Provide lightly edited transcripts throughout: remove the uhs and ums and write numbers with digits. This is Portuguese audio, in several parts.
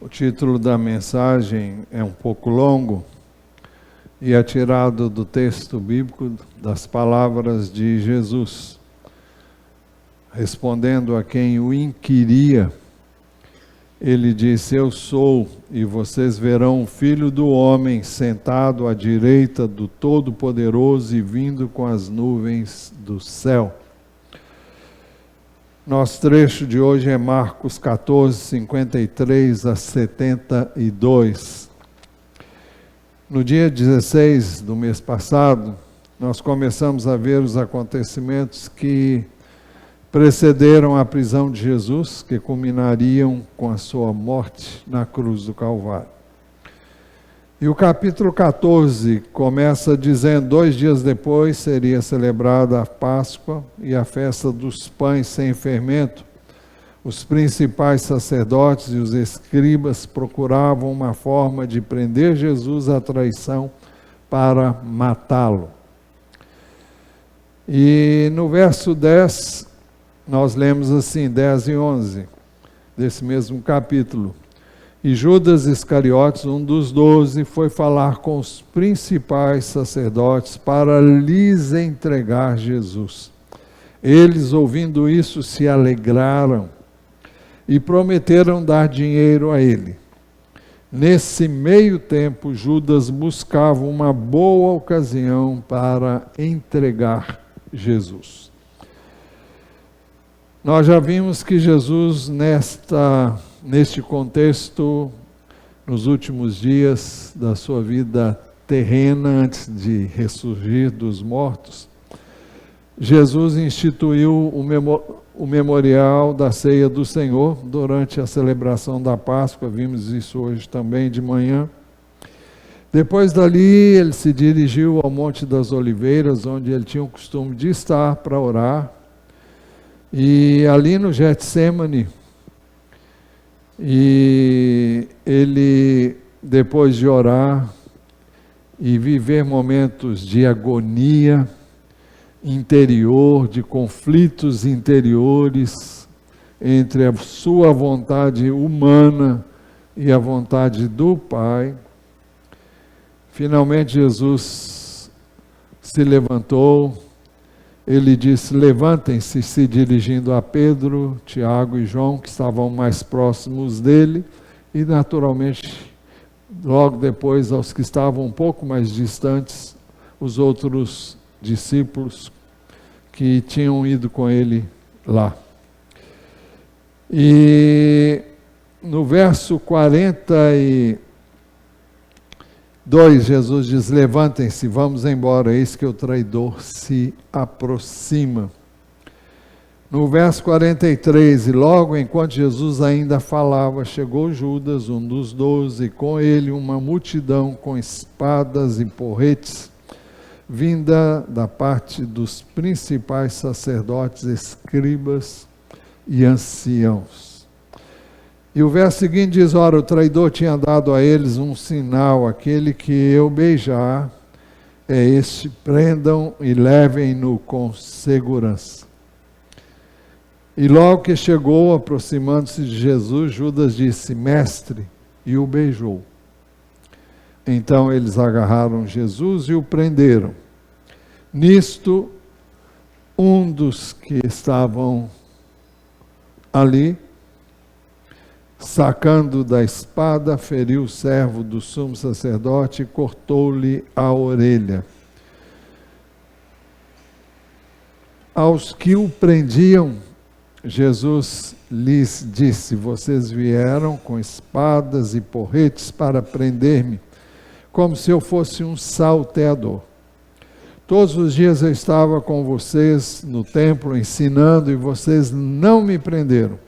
O título da mensagem é um pouco longo e é tirado do texto bíblico das palavras de Jesus. Respondendo a quem o inquiria, ele disse: Eu sou, e vocês verão o Filho do Homem sentado à direita do Todo-Poderoso e vindo com as nuvens do céu. Nosso trecho de hoje é Marcos 14, 53 a 72. No dia 16 do mês passado, nós começamos a ver os acontecimentos que precederam a prisão de Jesus, que culminariam com a sua morte na cruz do Calvário. E o capítulo 14 começa dizendo: 2 dias depois seria celebrada a Páscoa e a festa dos pães sem fermento. Os principais sacerdotes e os escribas procuravam uma forma de prender Jesus à traição para matá-lo. E no verso 10, nós lemos assim, 10 e 11, desse mesmo capítulo. E Judas Iscariotes, um dos 12, foi falar com os principais sacerdotes para lhes entregar Jesus. Eles, ouvindo isso, se alegraram e prometeram dar dinheiro a ele. Nesse meio tempo, Judas buscava uma boa ocasião para entregar Jesus. Nós já vimos que Jesus, neste contexto, nos últimos dias da sua vida terrena, antes de ressurgir dos mortos, Jesus instituiu o memorial da ceia do Senhor durante a celebração da Páscoa. Vimos isso hoje também de manhã. Depois dali, ele se dirigiu ao Monte das Oliveiras, onde ele tinha o costume de estar para orar. E ali no Getsêmani, e ele, depois de orar e viver momentos de agonia interior, de conflitos interiores entre a sua vontade humana e a vontade do Pai, finalmente Jesus se levantou. Ele disse: levantem-se, se dirigindo a Pedro, Tiago e João, que estavam mais próximos dele, e naturalmente, logo depois, aos que estavam um pouco mais distantes, os outros discípulos que tinham ido com ele lá. E no verso 42, Jesus diz: levantem-se, vamos embora, eis que o traidor se aproxima. No verso 43, e logo enquanto Jesus ainda falava, chegou Judas, um dos 12, e com ele uma multidão com espadas e porretes, vinda da parte dos principais sacerdotes, escribas e anciãos. E o verso seguinte diz: ora, o traidor tinha dado a eles um sinal: aquele que eu beijar é este, prendam e levem-no com segurança. E logo que chegou, aproximando-se de Jesus, Judas disse: mestre, e o beijou. Então eles agarraram Jesus e o prenderam. Nisto, um dos que estavam ali, sacando da espada, feriu o servo do sumo sacerdote e cortou-lhe a orelha. Aos que o prendiam, Jesus lhes disse: vocês vieram com espadas e porretes para prender-me, como se eu fosse um salteador. Todos os dias eu estava com vocês no templo ensinando e vocês não me prenderam.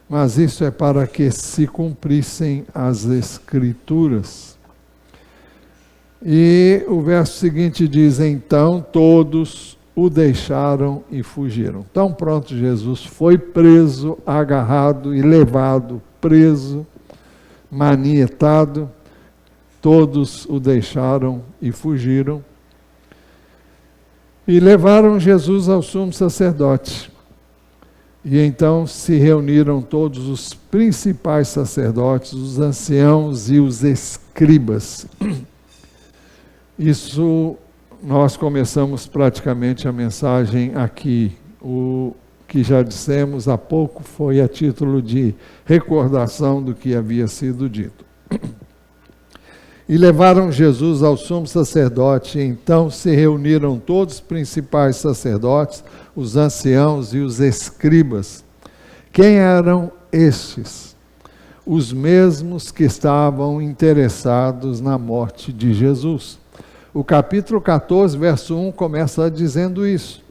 Mas isso é para que se cumprissem as Escrituras. E o verso seguinte diz: então todos o deixaram e fugiram. Então pronto, Jesus foi preso, agarrado e levado, preso, manietado. Todos o deixaram e fugiram. E levaram Jesus ao sumo sacerdote. E então se reuniram todos os principais sacerdotes, os anciãos e os escribas. Isso nós começamos praticamente a mensagem aqui. O que já dissemos há pouco foi a título de recordação do que havia sido dito. E levaram Jesus ao sumo sacerdote, e então se reuniram todos os principais sacerdotes, os anciãos e os escribas. Quem eram estes? Os mesmos que estavam interessados na morte de Jesus. O capítulo 14, verso 1, começa dizendo isso.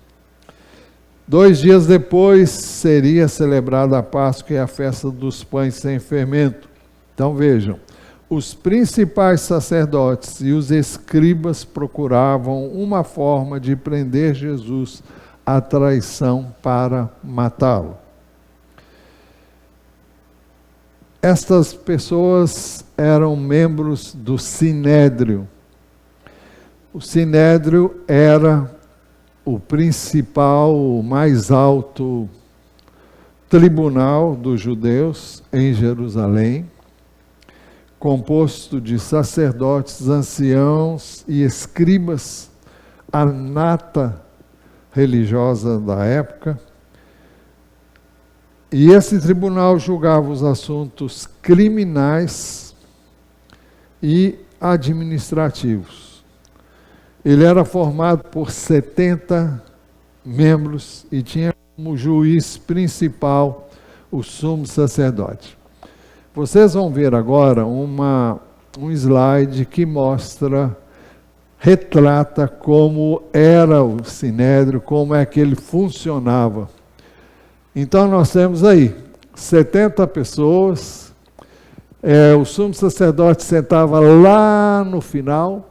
2 dias depois seria celebrada a Páscoa e a festa dos pães sem fermento. Então vejam, os principais sacerdotes e os escribas procuravam uma forma de prender Jesus à traição para matá-lo. Estas pessoas eram membros do Sinédrio. O Sinédrio era o principal, o mais alto tribunal dos judeus em Jerusalém, composto de sacerdotes, anciãos e escribas, a nata religiosa da época. E esse tribunal julgava os assuntos criminais e administrativos. Ele era formado por 70 membros e tinha como juiz principal o sumo sacerdote. Vocês vão ver agora um slide que retrata como era o Sinédrio, como é que ele funcionava. Então nós temos aí 70 pessoas, o sumo sacerdote sentava lá no final,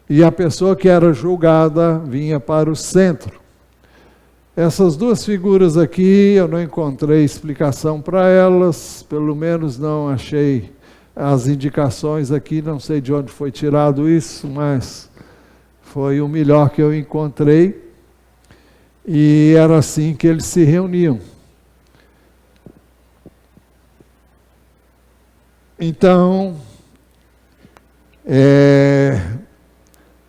e a pessoa que era julgada vinha para o centro. Essas duas figuras aqui, eu não encontrei explicação para elas, pelo menos não achei as indicações aqui, não sei de onde foi tirado isso, mas foi o melhor que eu encontrei, e era assim que eles se reuniam. Então,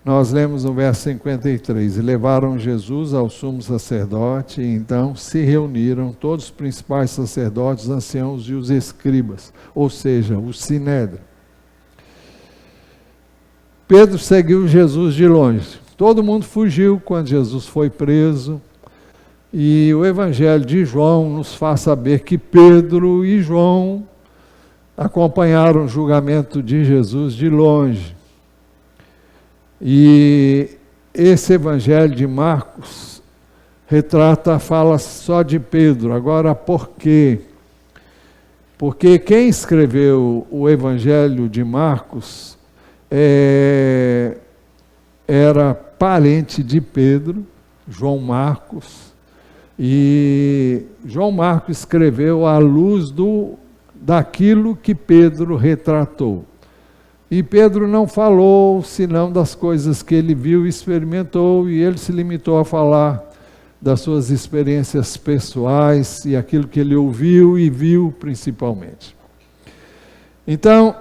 nós lemos no verso 53, e levaram Jesus ao sumo sacerdote, e então se reuniram todos os principais sacerdotes, os anciãos e os escribas, ou seja, o Sinédrio. Pedro seguiu Jesus de longe. Todo mundo fugiu quando Jesus foi preso, e o Evangelho de João nos faz saber que Pedro e João acompanharam o julgamento de Jesus de longe. E esse Evangelho de Marcos fala só de Pedro. Agora, por quê? Porque quem escreveu o Evangelho de Marcos era parente de Pedro, João Marcos, e João Marcos escreveu à luz daquilo que Pedro retratou. E Pedro não falou senão das coisas que ele viu e experimentou, e ele se limitou a falar das suas experiências pessoais e aquilo que ele ouviu e viu principalmente. Então,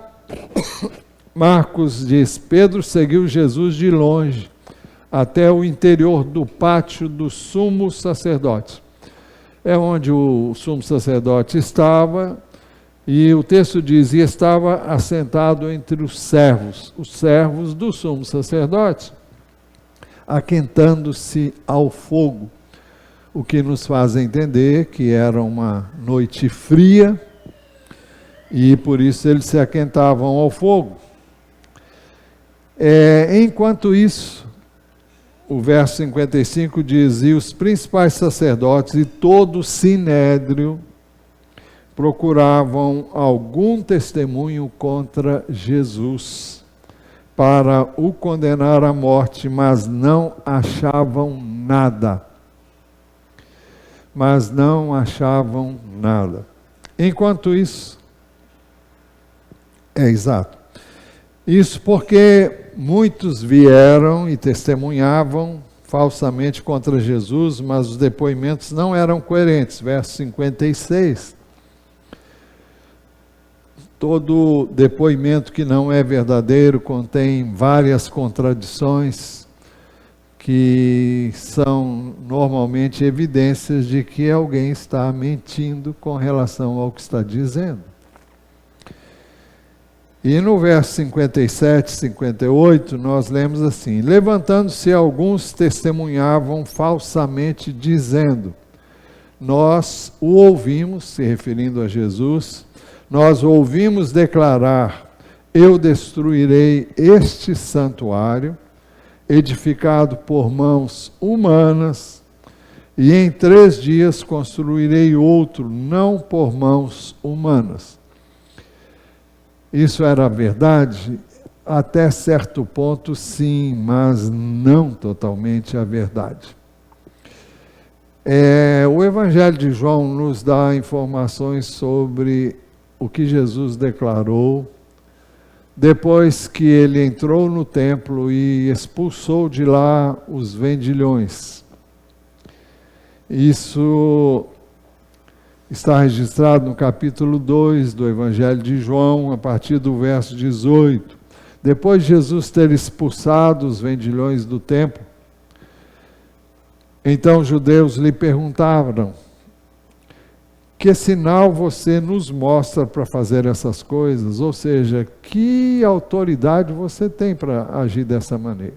Marcos diz, Pedro seguiu Jesus de longe até o interior do pátio do sumo sacerdote. É onde o sumo sacerdote estava. E o texto diz, e estava assentado entre os servos do sumo sacerdote, aquentando-se ao fogo, o que nos faz entender que era uma noite fria, e por isso eles se aquentavam ao fogo. Enquanto isso, o verso 55 diz, e os principais sacerdotes e todo o sinédrio procuravam algum testemunho contra Jesus para o condenar à morte, mas não achavam nada. Enquanto isso, exato. Isso porque muitos vieram e testemunhavam falsamente contra Jesus, mas os depoimentos não eram coerentes. Verso 56. Todo depoimento que não é verdadeiro contém várias contradições que são normalmente evidências de que alguém está mentindo com relação ao que está dizendo. E no verso 57, 58, nós lemos assim: levantando-se alguns testemunhavam falsamente, dizendo: nós o ouvimos, se referindo a Jesus, nós o ouvimos declarar: eu destruirei este santuário, edificado por mãos humanas, e em 3 dias construirei outro, não por mãos humanas. Isso era verdade? Até certo ponto, sim, mas não totalmente a verdade. O Evangelho de João nos dá informações sobre o que Jesus declarou depois que ele entrou no templo e expulsou de lá os vendilhões. Isso está registrado no capítulo 2 do Evangelho de João, a partir do verso 18. Depois de Jesus ter expulsado os vendilhões do templo, então os judeus lhe perguntaram: que sinal você nos mostra para fazer essas coisas? Ou seja, que autoridade você tem para agir dessa maneira?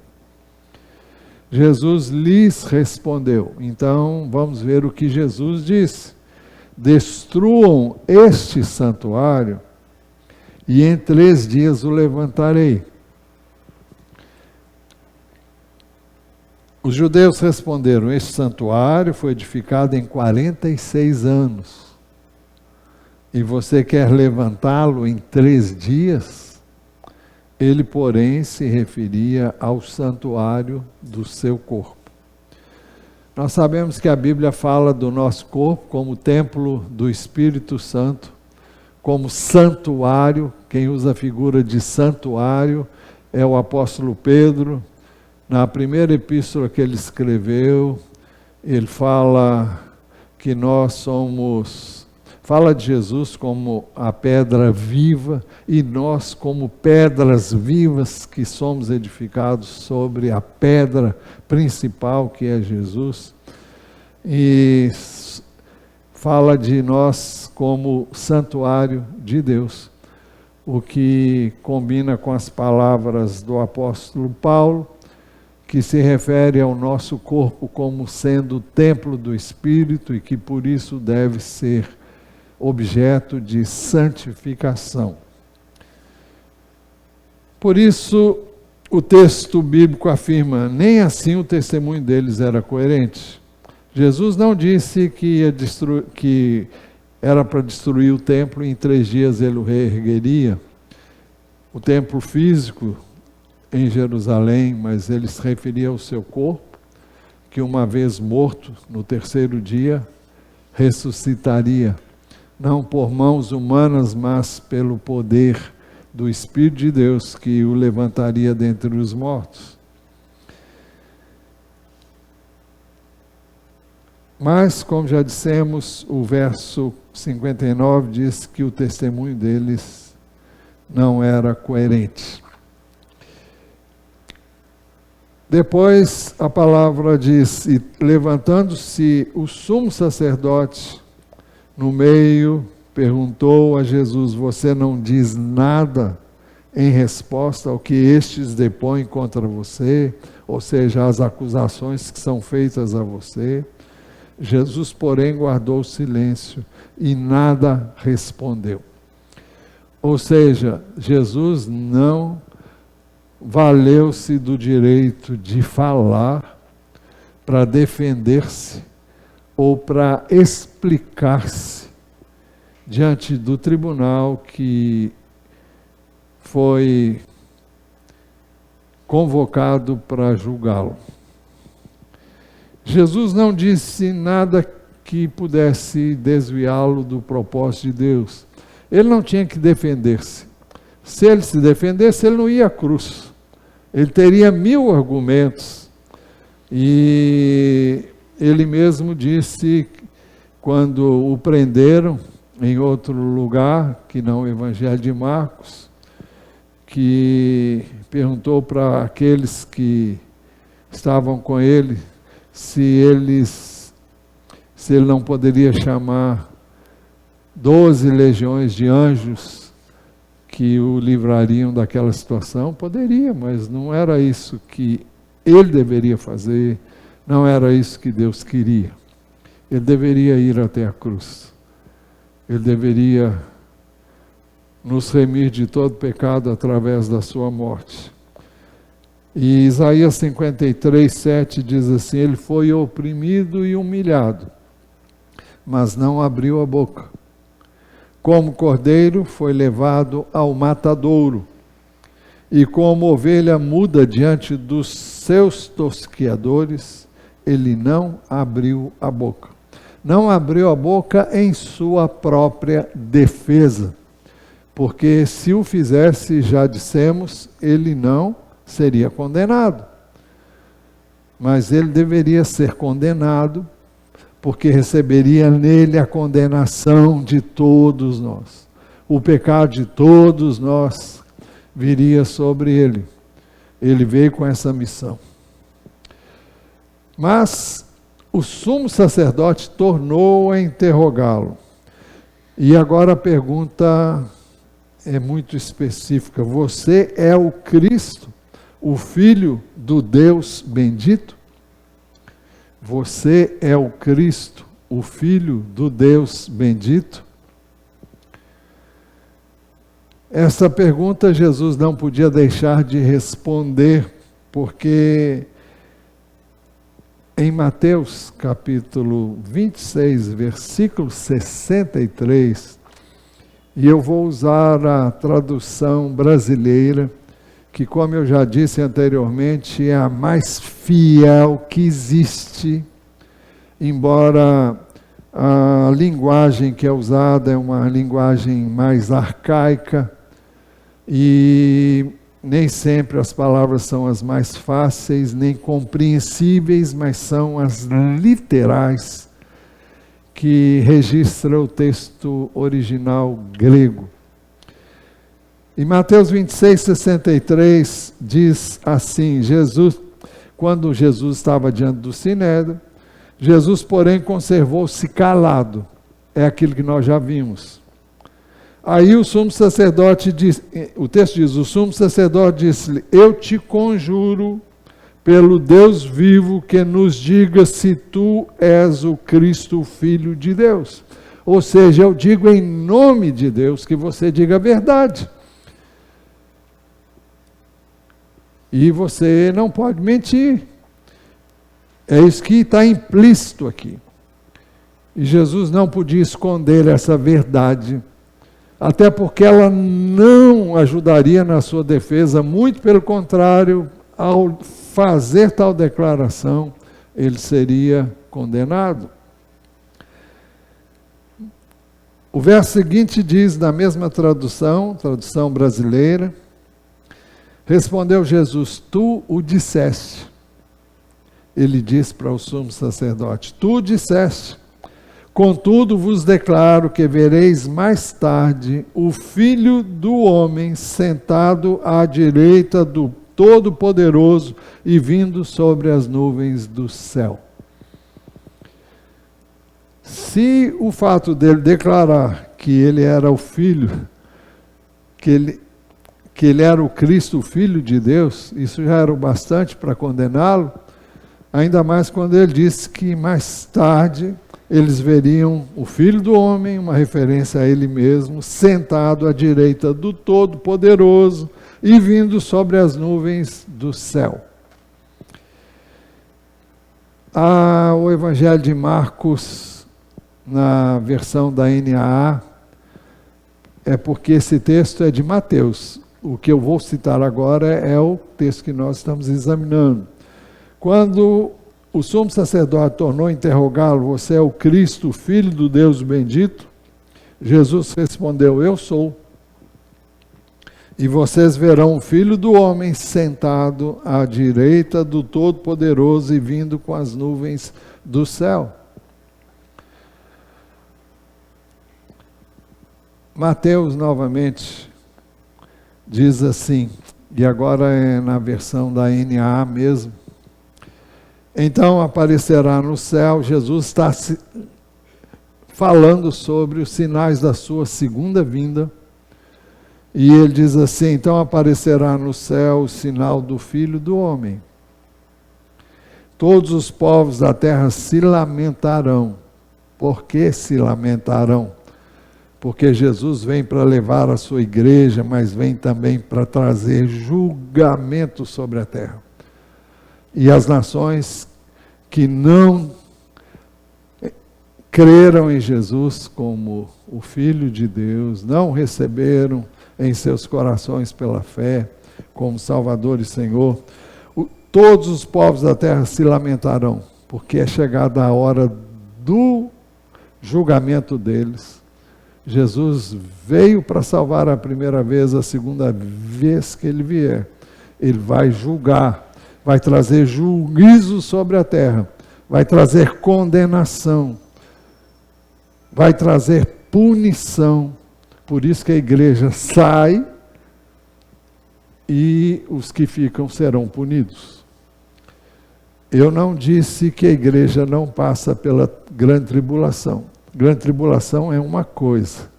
Jesus lhes respondeu. Então, vamos ver o que Jesus disse: destruam este santuário e em 3 dias o levantarei. Os judeus responderam: este santuário foi edificado em 46 anos. E você quer levantá-lo em 3 dias? Ele, porém, se referia ao santuário do seu corpo. Nós sabemos que a Bíblia fala do nosso corpo como templo do Espírito Santo, como santuário. Quem usa a figura de santuário é o apóstolo Pedro. Na primeira epístola que ele escreveu, ele fala que nós somos... Fala de Jesus como a pedra viva e nós como pedras vivas que somos edificados sobre a pedra principal que é Jesus. E fala de nós como santuário de Deus, o que combina com as palavras do apóstolo Paulo, que se refere ao nosso corpo como sendo o templo do Espírito e que por isso deve ser objeto de santificação. Por isso, o texto bíblico afirma: nem assim o testemunho deles era coerente. Jesus não disse que era para destruir o templo e em 3 dias ele o reergueria. O templo físico em Jerusalém, mas ele se referia ao seu corpo, que uma vez morto, no 3º dia, ressuscitaria. Não por mãos humanas, mas pelo poder do Espírito de Deus, que o levantaria dentre os mortos. Mas, como já dissemos, o verso 59 diz que o testemunho deles não era coerente. Depois a palavra diz: e levantando-se o sumo sacerdote no meio, perguntou a Jesus: você não diz nada em resposta ao que estes depõem contra você? Ou seja, as acusações que são feitas a você. Jesus, porém, guardou silêncio e nada respondeu. Ou seja, Jesus não valeu-se do direito de falar para defender-se ou para explicar-se diante do tribunal que foi convocado para julgá-lo. Jesus não disse nada que pudesse desviá-lo do propósito de Deus. Ele não tinha que defender-se. Se ele se defendesse, ele não ia à cruz. Ele teria 1000 argumentos E ele mesmo disse, quando o prenderam em outro lugar, que não o Evangelho de Marcos, que perguntou para aqueles que estavam com ele se ele não poderia chamar 12 legiões de anjos que o livrariam daquela situação. Poderia, mas não era isso que ele deveria fazer, não era isso que Deus queria. Ele deveria ir até a cruz. Ele deveria nos remir de todo pecado através da sua morte. E Isaías 53, 7 diz assim: ele foi oprimido e humilhado, mas não abriu a boca. Como cordeiro foi levado ao matadouro, e como ovelha muda diante dos seus tosquiadores, ele não abriu a boca. Não abriu a boca em sua própria defesa, porque se o fizesse, já dissemos, ele não seria condenado. Mas ele deveria ser condenado, porque receberia nele a condenação de todos nós. O pecado de todos nós viria sobre ele. Ele veio com essa missão. Mas o sumo sacerdote tornou a interrogá-lo. E agora a pergunta é muito específica: você é o Cristo, o Filho do Deus bendito? Você é o Cristo, o Filho do Deus bendito? Essa pergunta Jesus não podia deixar de responder, porque em Mateus capítulo 26, versículo 63, e eu vou usar a tradução brasileira, que, como eu já disse anteriormente, é a mais fiel que existe, embora a linguagem que é usada é uma linguagem mais arcaica, e nem sempre as palavras são as mais fáceis, nem compreensíveis, mas são as literais que registra o texto original grego. Em Mateus 26, 63, diz assim: quando Jesus estava diante do Sinédrio, Jesus, porém, conservou-se calado. É aquilo que nós já vimos. Aí o sumo sacerdote diz, o texto diz, o sumo sacerdote disse-lhe: eu te conjuro pelo Deus vivo que nos diga se tu és o Cristo, o Filho de Deus. Ou seja, eu digo em nome de Deus que você diga a verdade. E você não pode mentir. É isso que está implícito aqui. E Jesus não podia esconder essa verdade, até porque ela não ajudaria na sua defesa, muito pelo contrário, ao fazer tal declaração, ele seria condenado. O verso seguinte diz, na mesma tradução brasileira: respondeu Jesus: tu o disseste. Ele disse para o sumo sacerdote: tu o disseste. Contudo vos declaro que vereis mais tarde o Filho do Homem sentado à direita do Todo-Poderoso e vindo sobre as nuvens do céu. Se o fato dele declarar que ele era o Filho, que ele era o Cristo, o Filho de Deus, isso já era o bastante para condená-lo, ainda mais quando ele disse que mais tarde eles veriam o Filho do Homem, uma referência a ele mesmo, sentado à direita do Todo-Poderoso e vindo sobre as nuvens do céu. O Evangelho de Marcos, na versão da NAA, é porque esse texto é de Mateus. O que eu vou citar agora é o texto que nós estamos examinando. Quando o sumo sacerdote tornou a interrogá-lo: você é o Cristo, Filho do Deus bendito? Jesus respondeu: eu sou. E vocês verão o Filho do Homem sentado à direita do Todo-Poderoso e vindo com as nuvens do céu. Mateus, novamente, diz assim, e agora é na versão da NAA mesmo. Então aparecerá no céu, Jesus está falando sobre os sinais da sua segunda vinda. E ele diz assim, então aparecerá no céu o sinal do Filho do Homem. Todos os povos da terra se lamentarão. Por que se lamentarão? Porque Jesus vem para levar a sua igreja, mas vem também para trazer julgamento sobre a terra. E as nações que não creram em Jesus como o Filho de Deus, não receberam em seus corações pela fé, como Salvador e Senhor, todos os povos da terra se lamentarão, porque é chegada a hora do julgamento deles. Jesus veio para salvar a primeira vez, a segunda vez que ele vier, ele vai julgar, vai trazer juízo sobre a terra, vai trazer condenação, vai trazer punição. Por isso que a igreja sai e os que ficam serão punidos. Eu não disse que a igreja não passa pela grande tribulação. Grande tribulação é uma coisa.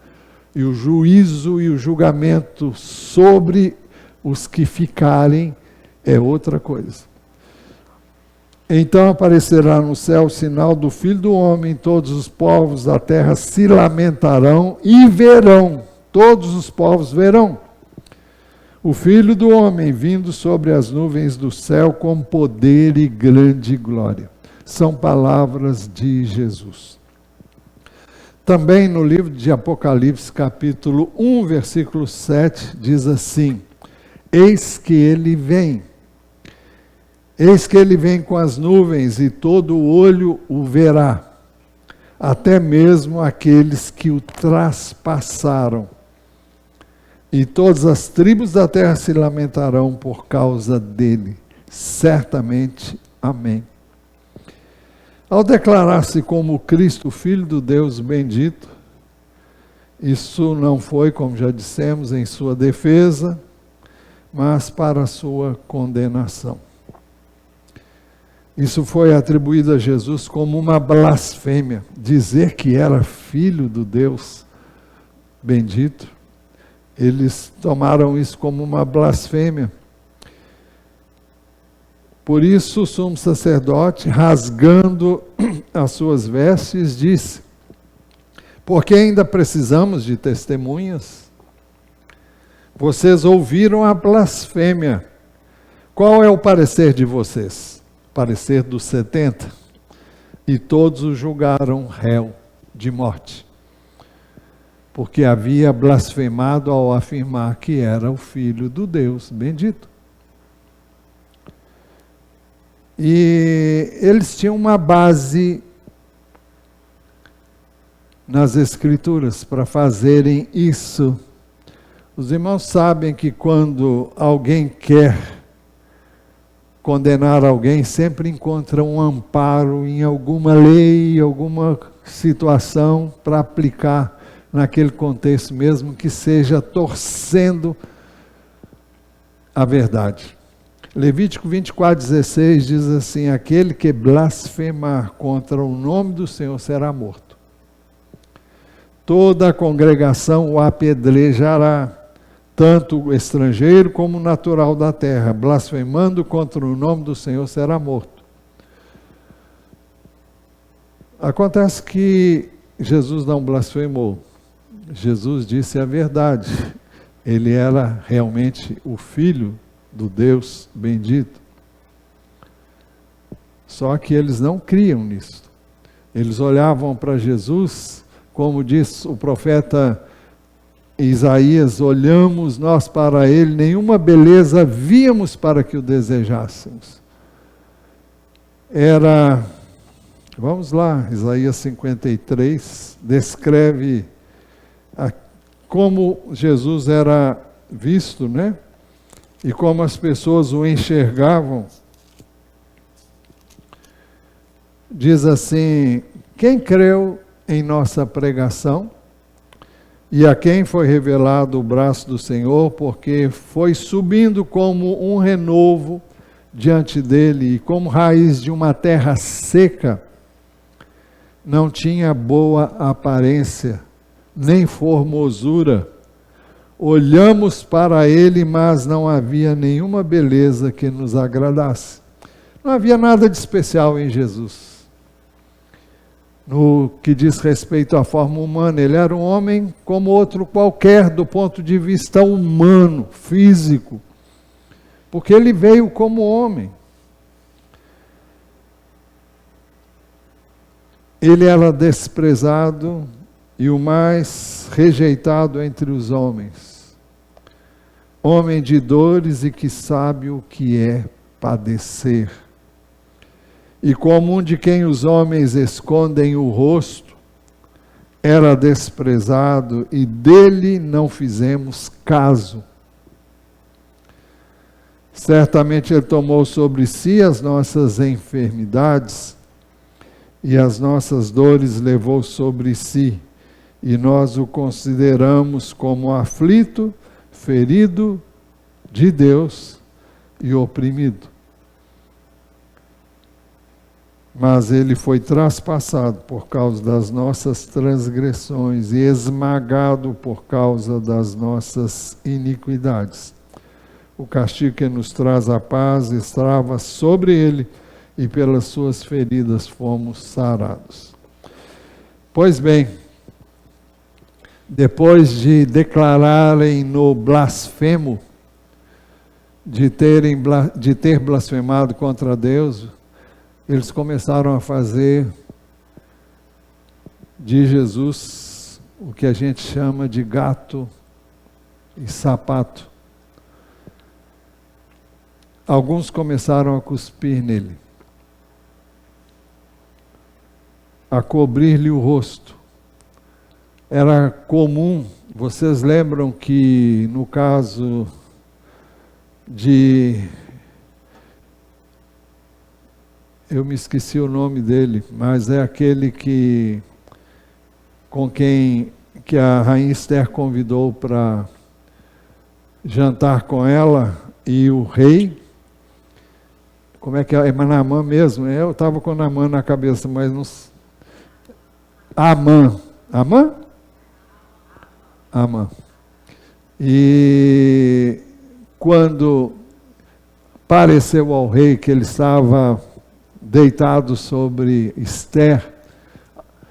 E o juízo e o julgamento sobre os que ficarem é outra coisa. Então aparecerá no céu o sinal do Filho do Homem, todos os povos da terra se lamentarão e verão, todos os povos verão, o Filho do Homem vindo sobre as nuvens do céu com poder e grande glória. São palavras de Jesus. Também no livro de Apocalipse, capítulo 1, versículo 7, diz assim, eis que ele vem. Eis que ele vem com as nuvens e todo olho o verá, até mesmo aqueles que o traspassaram. E todas as tribos da terra se lamentarão por causa dele. Certamente. Amém. Ao declarar-se como Cristo, Filho do Deus bendito, isso não foi, como já dissemos, em sua defesa, mas para a sua condenação. Isso foi atribuído a Jesus como uma blasfêmia. Dizer que era filho do Deus bendito, eles tomaram isso como uma blasfêmia. Por isso o sumo sacerdote, rasgando as suas vestes, disse, porque ainda precisamos de testemunhas? Vocês ouviram a blasfêmia. Qual é o parecer de vocês? Parecer dos 70, e todos o julgaram réu de morte, porque havia blasfemado ao afirmar que era o Filho do Deus bendito. E eles tinham uma base nas Escrituras para fazerem isso. Os irmãos sabem que quando alguém quer condenar alguém, sempre encontra um amparo em alguma lei, alguma situação para aplicar naquele contexto, mesmo que seja torcendo a verdade. Levítico 24:16 diz assim, aquele que blasfemar contra o nome do Senhor será morto. Toda a congregação o apedrejará, tanto o estrangeiro como o natural da terra, blasfemando contra o nome do Senhor será morto. Acontece que Jesus não blasfemou. Jesus disse a verdade. Ele era realmente o Filho do Deus bendito. Só que eles não criam nisso. Eles olhavam para Jesus, como diz o profeta Isaías, olhamos nós para ele, nenhuma beleza víamos para que o desejássemos. Vamos lá, Isaías 53, descreve como Jesus era visto, né? E como as pessoas o enxergavam. Diz assim: quem creu em nossa pregação e a quem foi revelado o braço do Senhor, porque foi subindo como um renovo diante dele, e como raiz de uma terra seca, não tinha boa aparência, nem formosura. Olhamos para ele, mas não havia nenhuma beleza que nos agradasse. Não havia nada de especial em Jesus. No que diz respeito à forma humana, ele era um homem como outro qualquer, do ponto de vista humano, físico, porque ele veio como homem. Ele era desprezado e o mais rejeitado entre os homens, homem de dores e que sabe o que é padecer. E como um de quem os homens escondem o rosto, era desprezado e dele não fizemos caso. Certamente ele tomou sobre si as nossas enfermidades e as nossas dores levou sobre si, e nós o consideramos como aflito, ferido de Deus e oprimido. Mas ele foi traspassado por causa das nossas transgressões e esmagado por causa das nossas iniquidades. O castigo que nos traz a paz estava sobre ele, e pelas suas feridas fomos sarados. Pois bem, depois de declararem no blasfemo, de ter blasfemado contra Deus, eles começaram a fazer de Jesus o que a gente chama de gato e sapato. Alguns começaram a cuspir nele, a cobrir-lhe o rosto. Era comum, vocês lembram que no caso de... eu me esqueci o nome dele, mas é aquele que a rainha Esther convidou para jantar com ela, e o rei, como é que é Naamã mesmo? Eu estava com Naamã na cabeça, mas não... Amã? E quando pareceu ao rei que ele estava deitado sobre Esther,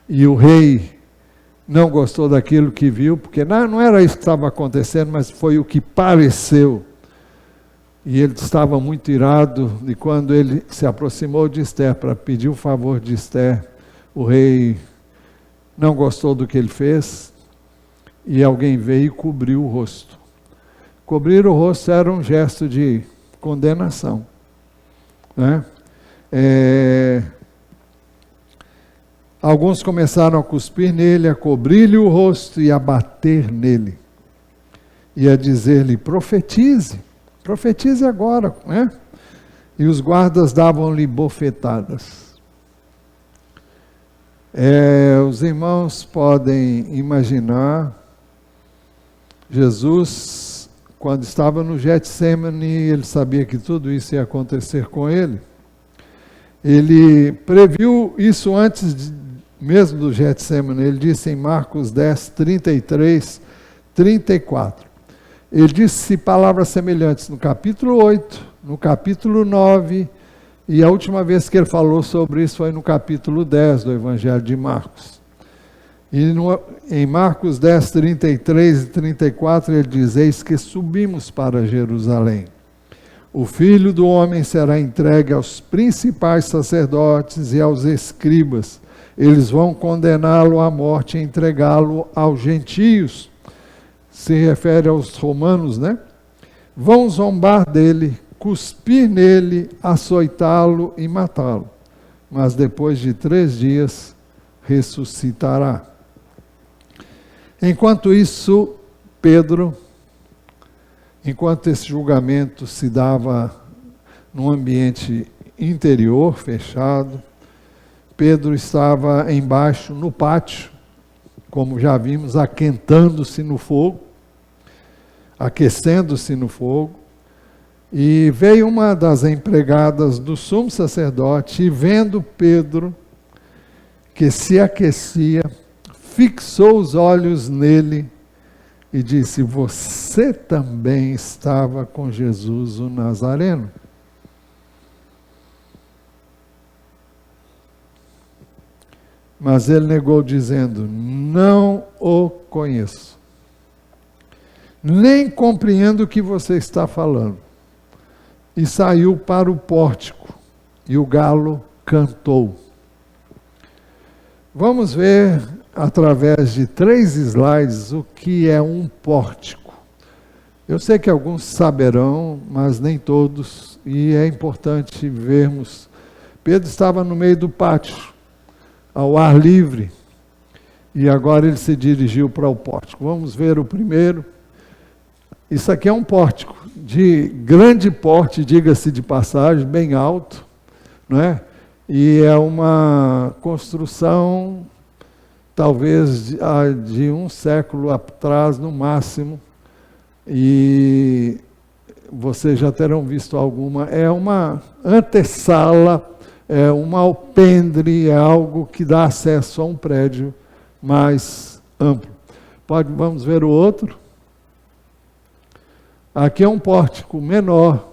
e o rei não gostou daquilo que viu, porque não era isso que estava acontecendo, mas foi o que pareceu. E ele estava muito irado, e quando ele se aproximou de Esther para pedir o favor de Esther, o rei não gostou do que ele fez, e alguém veio e cobriu o rosto. Cobrir o rosto era um gesto de condenação, né? Alguns começaram a cuspir nele, a cobrir-lhe o rosto e a bater nele, e a dizer-lhe: profetize agora, né? E os guardas davam-lhe bofetadas. Os irmãos podem imaginar Jesus, quando estava no Getsemane, ele sabia que tudo isso ia acontecer com ele. Ele previu isso antes mesmo do Getsemane. Ele disse em Marcos 10, 33, 34. Ele disse palavras semelhantes no capítulo 8, no capítulo 9, e a última vez que ele falou sobre isso foi no capítulo 10 do Evangelho de Marcos. E em Marcos 10, 33 e 34, ele diz: eis que subimos para Jerusalém. O Filho do Homem será entregue aos principais sacerdotes e aos escribas. Eles vão condená-lo à morte e entregá-lo aos gentios. Se refere aos romanos, né? Vão zombar dele, cuspir nele, açoitá-lo e matá-lo. Mas depois de 3 dias ressuscitará. Enquanto isso, Pedro enquanto esse julgamento se dava num ambiente interior, fechado, Pedro estava embaixo no pátio, como já vimos, aquentando-se no fogo, aquecendo-se no fogo, e veio uma das empregadas do sumo sacerdote e, vendo Pedro, que se aquecia, fixou os olhos nele e disse: você também estava com Jesus o Nazareno? Mas ele negou, dizendo: não o conheço, nem compreendo o que você está falando. E saiu para o pórtico, e o galo cantou. Vamos ver, através de 3 slides, o que é um pórtico. Eu sei que alguns saberão, mas nem todos, e é importante vermos. Pedro estava no meio do pátio, ao ar livre, e agora ele se dirigiu para o pórtico. Vamos ver o primeiro. Isso aqui é um pórtico de grande porte, diga-se de passagem, bem alto, não é? E é uma construção, talvez de um século atrás, no máximo, e vocês já terão visto alguma. É uma antessala, é um alpendre, é algo que dá acesso a um prédio mais amplo. Vamos ver o outro. Aqui é um pórtico menor,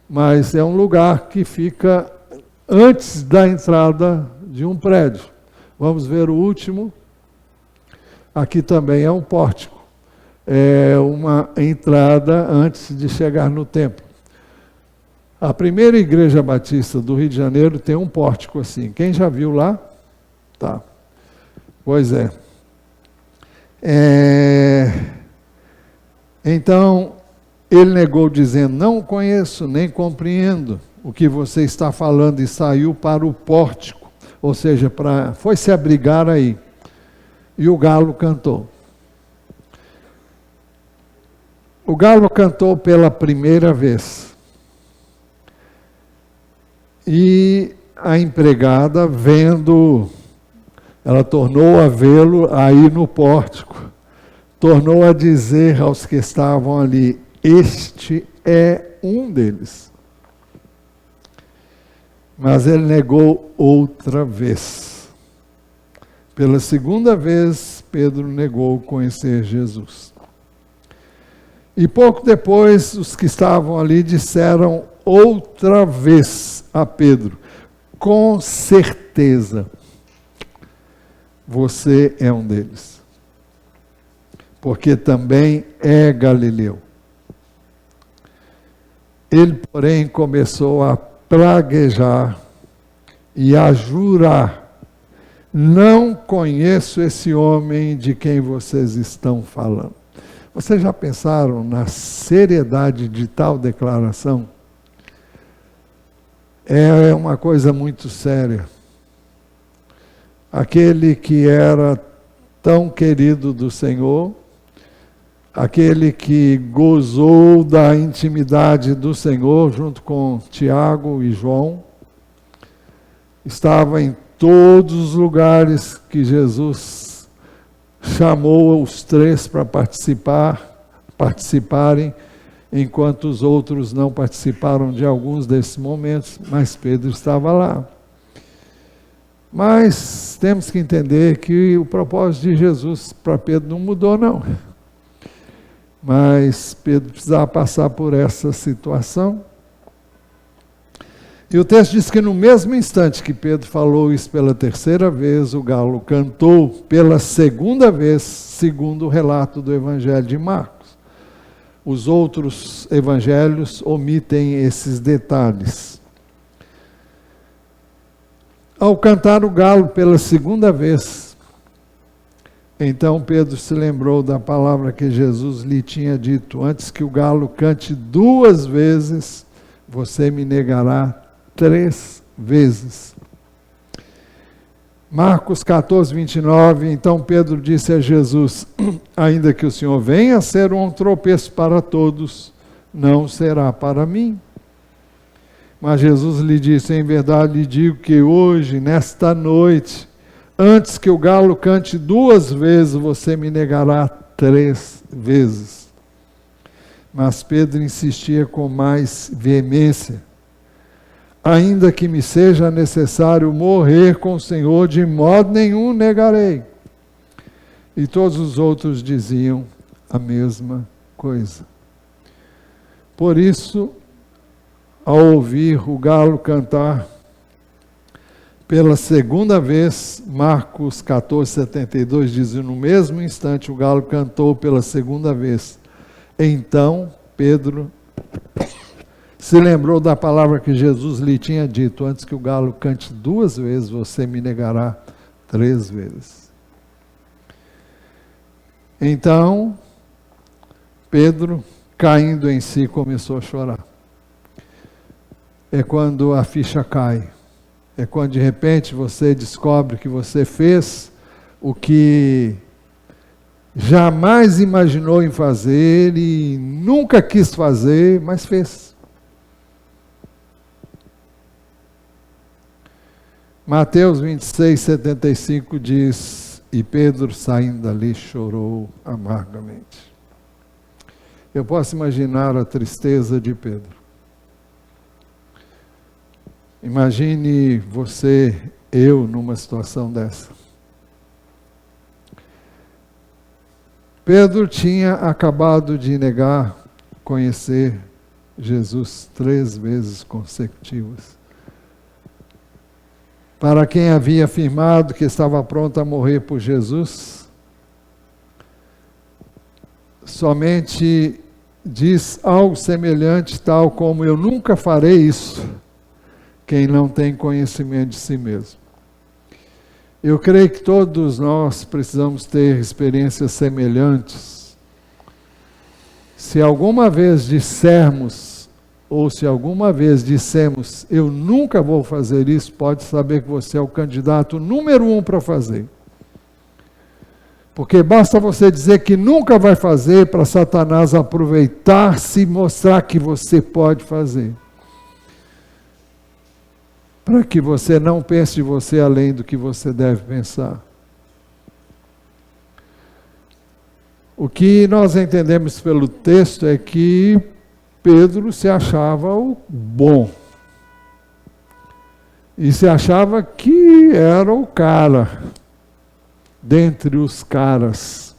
mas é um lugar que fica antes da entrada de um prédio. Vamos ver o último. Aqui também é um pórtico. É uma entrada antes de chegar no templo. A primeira igreja batista do Rio de Janeiro tem um pórtico assim. Quem já viu lá? Tá. Pois é. Então, ele negou, dizendo: não conheço, nem compreendo o que você está falando, e saiu para o pórtico, ou seja, foi se abrigar aí. E o galo cantou. O galo cantou pela primeira vez. E a empregada, vendo, ela tornou a vê-lo aí no pórtico, tornou a dizer aos que estavam ali: este é um deles. Mas ele negou outra vez. Pela segunda vez, Pedro negou conhecer Jesus. E pouco depois, os que estavam ali disseram outra vez a Pedro: com certeza, você é um deles, porque também é galileu. Ele, porém, começou a praguejar e a jurar: não conheço esse homem de quem vocês estão falando. Vocês já pensaram na seriedade de tal declaração? É uma coisa muito séria. Aquele que era tão querido do Senhor, aquele que gozou da intimidade do Senhor junto com Tiago e João, estava em todos os lugares que Jesus chamou os 3 para participarem, enquanto os outros não participaram de alguns desses momentos, mas Pedro estava lá. Mas temos que entender que o propósito de Jesus para Pedro não mudou, não. Mas Pedro precisava passar por essa situação. E o texto diz que no mesmo instante que Pedro falou isso pela terceira vez, o galo cantou pela segunda vez, segundo o relato do Evangelho de Marcos. Os outros evangelhos omitem esses detalhes. Ao cantar o galo pela segunda vez, então Pedro se lembrou da palavra que Jesus lhe tinha dito: antes que o galo cante 2 vezes, você me negará 3 vezes. Marcos 14, 29, então Pedro disse a Jesus: ainda que o Senhor venha a ser um tropeço para todos, não será para mim. Mas Jesus lhe disse: em verdade lhe digo que hoje, nesta noite, antes que o galo cante 2 vezes, você me negará 3 vezes. Mas Pedro insistia com mais veemência: ainda que me seja necessário morrer com o Senhor, de modo nenhum negarei. E todos os outros diziam a mesma coisa. Por isso, ao ouvir o galo cantar pela segunda vez, Marcos 14:72 diz: no mesmo instante o galo cantou pela segunda vez. Então Pedro se lembrou da palavra que Jesus lhe tinha dito: antes que o galo cante 2 vezes, você me negará 3 vezes. Então Pedro, caindo em si, começou a chorar. É quando a ficha cai. É quando de repente você descobre que você fez o que jamais imaginou em fazer e nunca quis fazer, mas fez. Mateus 26:75 diz: e Pedro, saindo dali, chorou amargamente. Eu posso imaginar a tristeza de Pedro. Imagine você, eu, numa situação dessa. Pedro tinha acabado de negar conhecer Jesus 3 vezes consecutivas. Para quem havia afirmado que estava pronto a morrer por Jesus, somente diz algo semelhante, tal como: eu nunca farei isso, quem não tem conhecimento de si mesmo. Eu creio que todos nós precisamos ter experiências semelhantes. Se alguma vez dissermos, ou se alguma vez dissemos: eu nunca vou fazer isso, pode saber que você é o candidato número 1 para fazer. Porque basta você dizer que nunca vai fazer para Satanás aproveitar-se e mostrar que você pode fazer. Para que você não pense de você além do que você deve pensar. O que nós entendemos pelo texto é que Pedro se achava o bom. E se achava que era o cara, dentre os caras.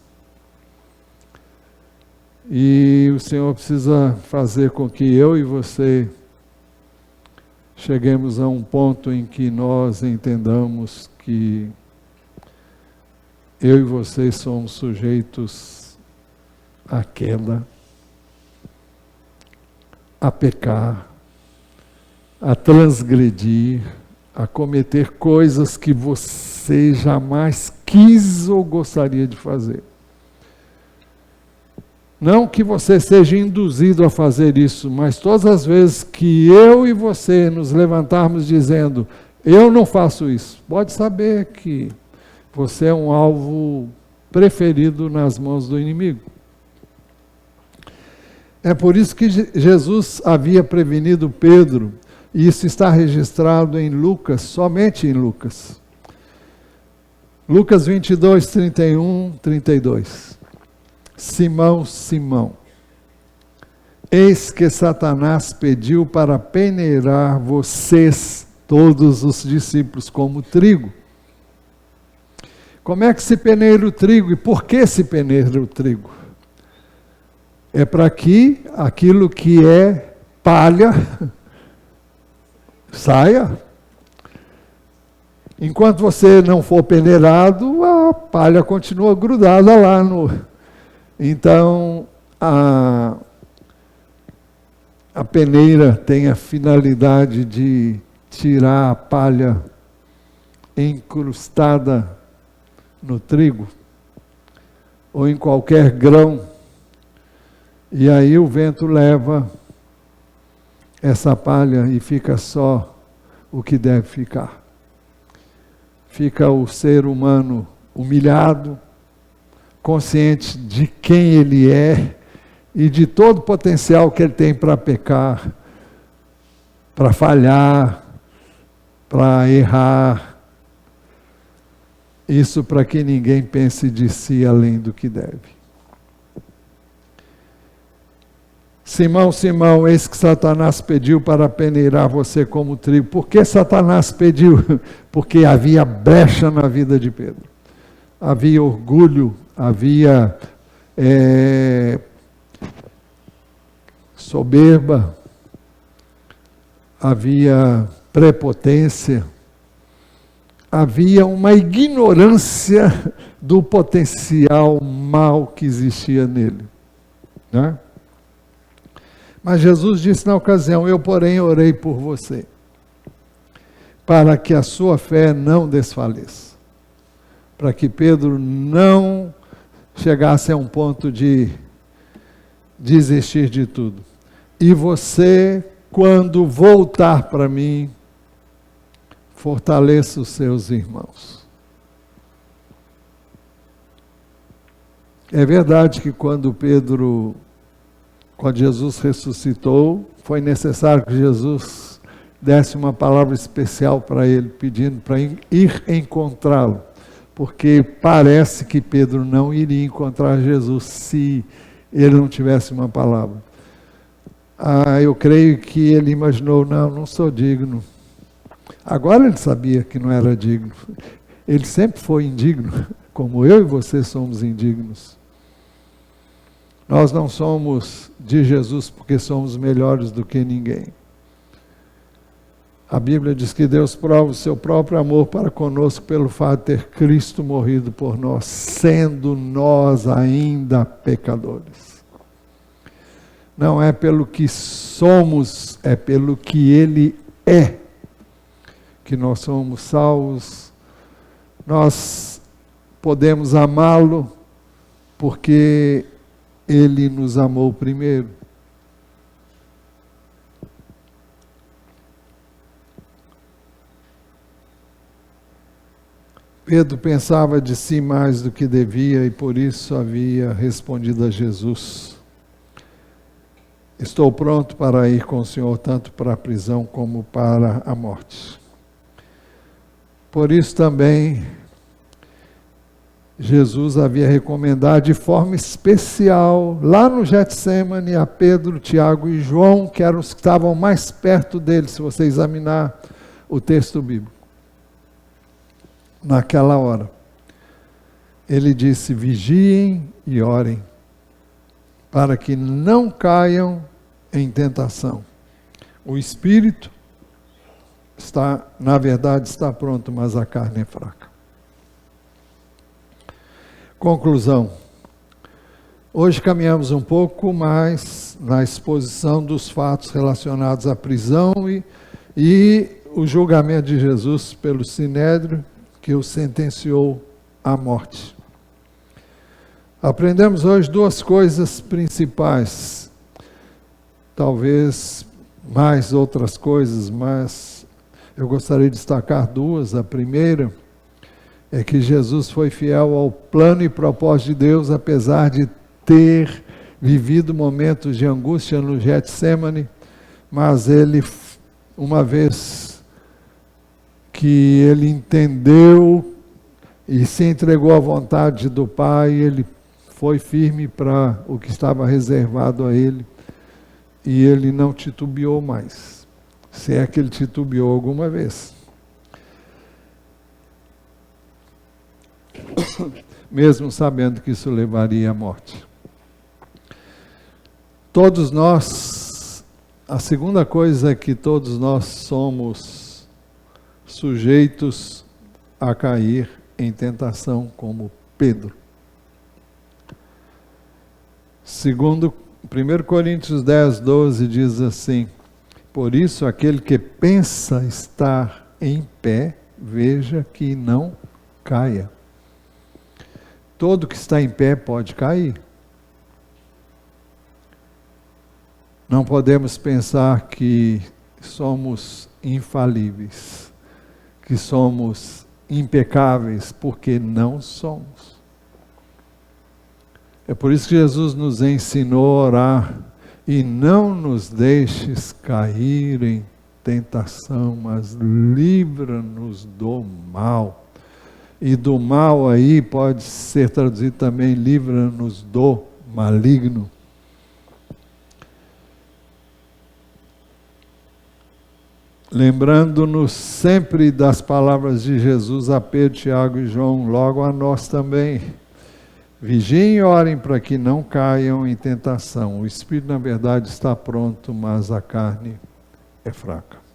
E o Senhor precisa fazer com que eu e você cheguemos a um ponto em que nós entendamos que eu e você somos sujeitos à queda, a pecar, a transgredir, a cometer coisas que você jamais quis ou gostaria de fazer. Não que você seja induzido a fazer isso, mas todas as vezes que eu e você nos levantarmos dizendo: eu não faço isso, pode saber que você é um alvo preferido nas mãos do inimigo. É por isso que Jesus havia prevenido Pedro, e isso está registrado em Lucas, somente em Lucas. Lucas 22, 31, 32. Simão, Simão, eis que Satanás pediu para peneirar vocês, todos os discípulos, como trigo. Como é que se peneira o trigo e por que se peneira o trigo? É para que aquilo que é palha saia. Enquanto você não for peneirado, a palha continua grudada lá no... Então, a peneira tem a finalidade de tirar a palha encrustada no trigo, ou em qualquer grão, e aí o vento leva essa palha e fica só o que deve ficar. Fica o ser humano humilhado, consciente de quem ele é e de todo o potencial que ele tem para pecar, para falhar, para errar. Isso para que ninguém pense de si além do que deve. Simão, Simão, eis que Satanás pediu para peneirar você como trigo. Por que Satanás pediu? Porque havia brecha na vida de Pedro. Havia orgulho, havia soberba, havia prepotência, havia uma ignorância do potencial mal que existia nele, né? Mas Jesus disse na ocasião: eu, porém, orei por você, para que a sua fé não desfaleça, para que Pedro não chegasse a um ponto de desistir de tudo. E você, quando voltar para mim, fortaleça os seus irmãos. É verdade que quando Jesus ressuscitou, foi necessário que Jesus desse uma palavra especial para ele, pedindo para ir encontrá-lo, porque parece que Pedro não iria encontrar Jesus se ele não tivesse uma palavra. Eu creio que ele imaginou: não sou digno. Agora ele sabia que não era digno. Ele sempre foi indigno, como eu e você somos indignos. Nós não somos de Jesus porque somos melhores do que ninguém. A Bíblia diz que Deus prova o seu próprio amor para conosco pelo fato de ter Cristo morrido por nós, sendo nós ainda pecadores. Não é pelo que somos, é pelo que Ele é, que nós somos salvos. Nós podemos amá-lo porque Ele nos amou primeiro. Pedro pensava de si mais do que devia e por isso havia respondido a Jesus: estou pronto para ir com o Senhor tanto para a prisão como para a morte. Por isso também Jesus havia recomendado de forma especial, lá no Getsemane, a Pedro, Tiago e João, que eram os que estavam mais perto dele, se você examinar o texto bíblico. Naquela hora, ele disse: vigiem e orem, para que não caiam em tentação. O espírito na verdade, está pronto, mas a carne é fraca. Conclusão. Hoje caminhamos um pouco mais na exposição dos fatos relacionados à prisão e o julgamento de Jesus pelo Sinédrio, que o sentenciou à morte. Aprendemos hoje duas coisas principais, talvez mais outras coisas, mas eu gostaria de destacar duas. A primeira é que Jesus foi fiel ao plano e propósito de Deus, apesar de ter vivido momentos de angústia no Getsemane, mas ele, uma vez que ele entendeu e se entregou à vontade do Pai, ele foi firme para o que estava reservado a ele, e ele não titubeou mais, se é que ele titubeou alguma vez. Mesmo sabendo que isso levaria à morte. Todos nós, a segunda coisa é que todos nós somos sujeitos a cair em tentação como Pedro. Segundo 1 Coríntios 10, 12 diz assim: por isso aquele que pensa estar em pé, veja que não caia. Todo que está em pé pode cair. Não podemos pensar que somos infalíveis, que somos impecáveis, porque não somos. É por isso que Jesus nos ensinou a orar. E não nos deixes cair em tentação, mas livra-nos do mal. E do mal aí pode ser traduzido também, livra-nos do maligno. Lembrando-nos sempre das palavras de Jesus a Pedro, Tiago e João, logo a nós também. Vigiem e orem para que não caiam em tentação. O espírito, na verdade, está pronto, mas a carne é fraca.